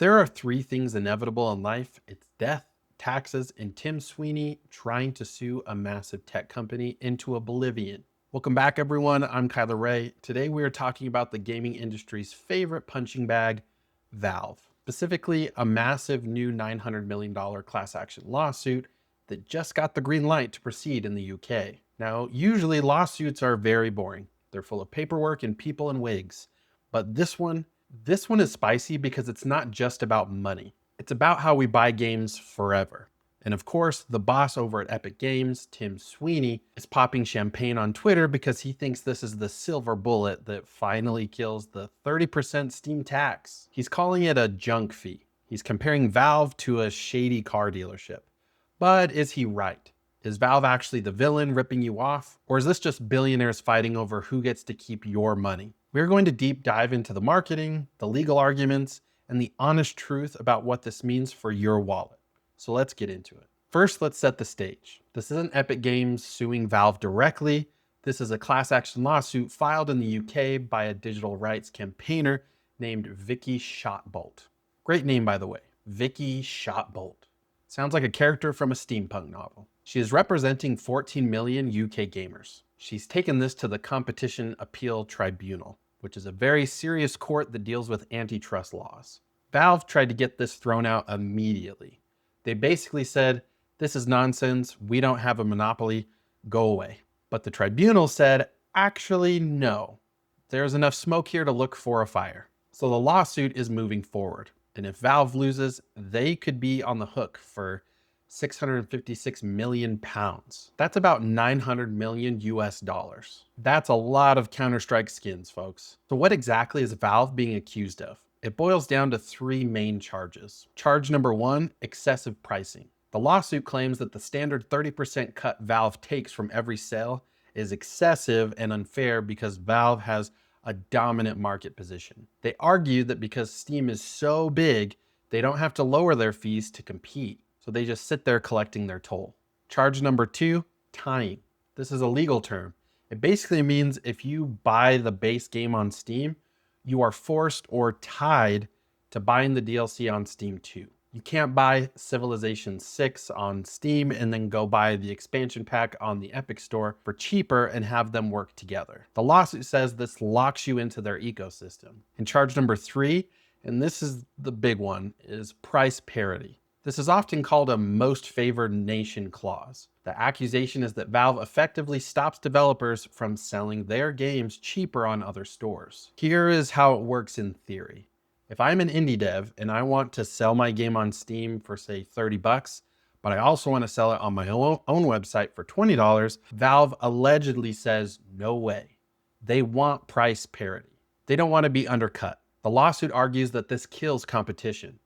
there are three things inevitable in life, it's death, taxes, and Tim Sweeney trying to sue a massive tech company into oblivion. Welcome back, everyone. I'm Kyler Ray. Today we are talking about the gaming industry's favorite punching bag, Valve. Specifically, a massive new $900 million class action lawsuit that just got the green light to proceed in the UK. Now, usually lawsuits are very boring. They're full of paperwork and people in wigs. But this one is spicy because it's not just about money. It's about how we buy games forever. And of course, the boss over at Epic Games, Tim Sweeney, is popping champagne on Twitter because he thinks this is the silver bullet that finally kills the 30% Steam tax. He's calling it a junk fee. He's comparing Valve to a shady car dealership. But is he right? Is Valve actually the villain ripping you off? Or is this just billionaires fighting over who gets to keep your money? We're going to deep dive into the marketing, the legal arguments, and the honest truth about what this means for your wallet. So let's get into it. First, let's set the stage. This isn't Epic Games suing Valve directly. This is a class action lawsuit filed in the UK by a digital rights campaigner named Vicky Shotbolt. Great name, by the way, Vicky Shotbolt. Sounds like a character from a steampunk novel. She is representing 14 million UK gamers. She's taken this to the Competition Appeal Tribunal, which is a very serious court that deals with antitrust laws. Valve tried to get this thrown out immediately. They basically said, this is nonsense, we don't have a monopoly, go away. But the tribunal said, actually no. There's enough smoke here to look for a fire. So the lawsuit is moving forward. And if Valve loses, they could be on the hook for 656 million pounds. That's about 900 million US dollars. That's a lot of Counter-Strike skins, folks. So what exactly is Valve being accused of? It boils down to three main charges. Charge number one, excessive pricing. The lawsuit claims that the standard 30% cut Valve takes from every sale is excessive and unfair because Valve has a dominant market position. They argue that because Steam is so big, they don't have to lower their fees to compete. So they just sit there collecting their toll. Charge number two, tying. This is a legal term. It basically means if you buy the base game on Steam, you are forced or tied to buying the DLC on Steam too. You can't buy Civilization 6 on Steam and then go buy the expansion pack on the Epic Store for cheaper and have them work together. The lawsuit says this locks you into their ecosystem. And charge number three, and this is the big one, is price parity. This is often called a most favored nation clause. The accusation is that Valve effectively stops developers from selling their games cheaper on other stores. Here is how it works in theory. If I'm an indie dev and I want to sell my game on Steam for say 30 bucks, but I also want to sell it on my own website for $20, Valve allegedly says, no way. They want price parity. They don't want to be undercut. The lawsuit argues that this kills competition.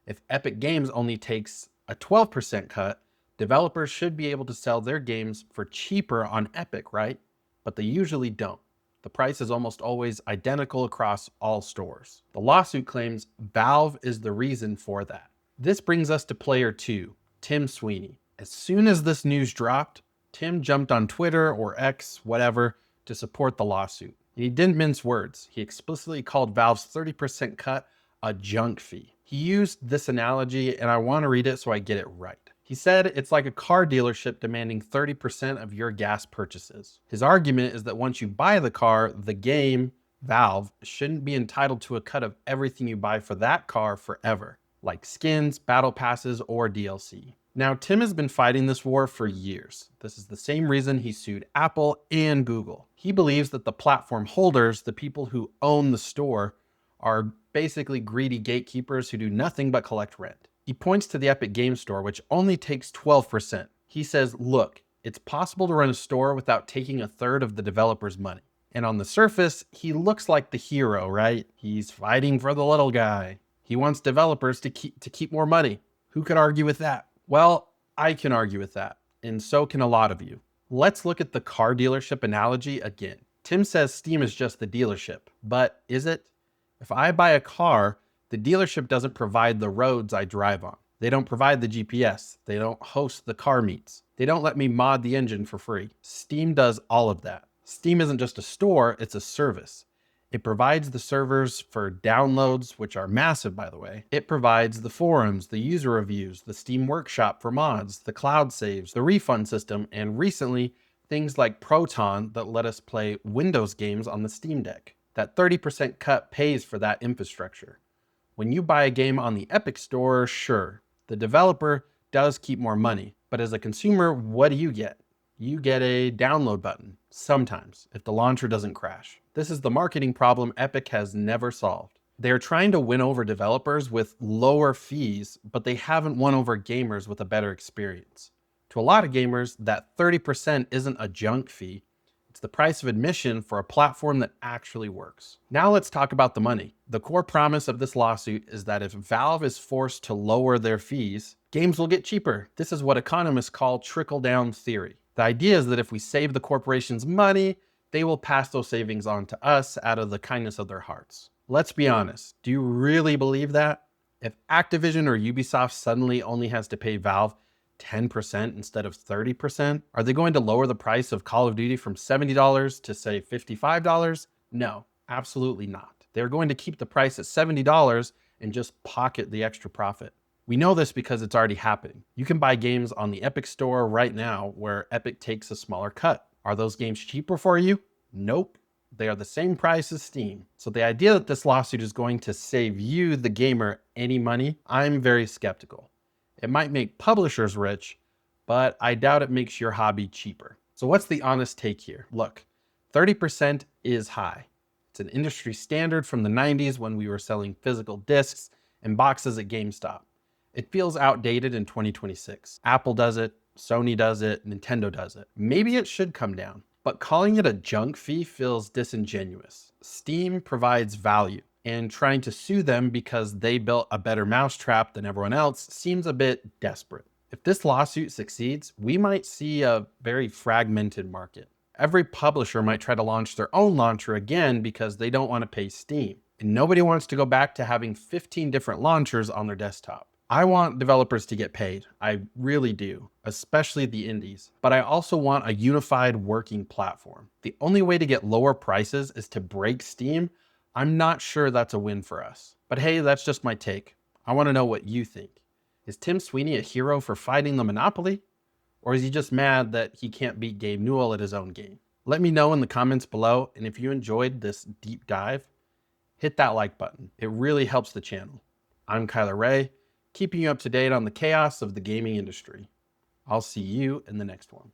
If Epic Games only takes a 12% cut, developers should be able to sell their games for cheaper on Epic, right? But they usually don't. The price is almost always identical across all stores. The lawsuit claims Valve is the reason for that. This brings us to player two, Tim Sweeney. As soon as this news dropped, Tim jumped on Twitter or X, whatever, to support the lawsuit. And he didn't mince words. He explicitly called Valve's 30% cut a junk fee. He used this analogy, and I want to read it so I get it right. He said it's like a car dealership demanding 30% of your gas purchases. His argument is that once you buy the car, the game, Valve, shouldn't be entitled to a cut of everything you buy for that car forever, like skins, battle passes, or DLC. Now, Tim has been fighting this war for years. This is the same reason he sued Apple and Google. He believes that the platform holders, the people who own the store, are basically greedy gatekeepers who do nothing but collect rent. He points to the Epic Games Store, which only takes 12%. He says, look, it's possible to run a store without taking a third of the developer's money. And on the surface, he looks like the hero, right? He's fighting for the little guy. He wants developers to keep more money. Who could argue with that? Well, I can argue with that, and so can a lot of you. Let's look at the car dealership analogy again. Tim says Steam is just the dealership, but is it? If I buy a car, the dealership doesn't provide the roads I drive on. They don't provide the GPS. They don't host the car meets. They don't let me mod the engine for free. Steam does all of that. Steam isn't just a store, it's a service. It provides the servers for downloads, which are massive, by the way. It provides the forums, the user reviews, the Steam Workshop for mods, the cloud saves, the refund system, and recently, things like Proton that let us play Windows games on the Steam Deck. That 30% cut pays for that infrastructure. When you buy a game on the Epic Store, sure, the developer does keep more money, but as a consumer, what do you get? You get a download button, sometimes, if the launcher doesn't crash. This is the marketing problem Epic has never solved. They're trying to win over developers with lower fees, but they haven't won over gamers with a better experience. To a lot of gamers, that 30% isn't a junk fee. It's the price of admission for a platform that actually works. Now let's talk about the money. The core promise of this lawsuit is that if Valve is forced to lower their fees, games will get cheaper. This is what economists call trickle-down theory. The idea is that if we save the corporations money, they will pass those savings on to us out of the kindness of their hearts. Let's be honest, do you really believe that? If Activision or Ubisoft suddenly only has to pay Valve 10% instead of 30%, are they going to lower the price of Call of Duty from $70 to say $55? No, absolutely not. They're going to keep the price at $70 and just pocket the extra profit. We know this because it's already happening. You can buy games on the Epic Store right now where Epic takes a smaller cut. Are those games cheaper for you? Nope. They are the same price as Steam. So the idea that this lawsuit is going to save you, the gamer, any money, I'm very skeptical. It might make publishers rich, but I doubt it makes your hobby cheaper. So what's the honest take here? Look, 30% is high. It's an industry standard from the 90s when we were selling physical discs and boxes at GameStop. It feels outdated in 2026. Apple does it, Sony does it, Nintendo does it. Maybe it should come down, but calling it a junk fee feels disingenuous. Steam provides value, and trying to sue them because they built a better mousetrap than everyone else seems a bit desperate. If this lawsuit succeeds, we might see a very fragmented market. Every publisher might try to launch their own launcher again because they don't want to pay Steam. And nobody wants to go back to having 15 different launchers on their desktop. I want developers to get paid. I really do, especially the indies. But I also want a unified working platform. The only way to get lower prices is to break Steam. I'm not sure that's a win for us. But hey, that's just my take. I want to know what you think. Is Tim Sweeney a hero for fighting the monopoly? Or is he just mad that he can't beat Gabe Newell at his own game? Let me know in the comments below, and if you enjoyed this deep dive, hit that like button. It really helps the channel. I'm Cyler Ray, keeping you up to date on the chaos of the gaming industry. I'll see you in the next one.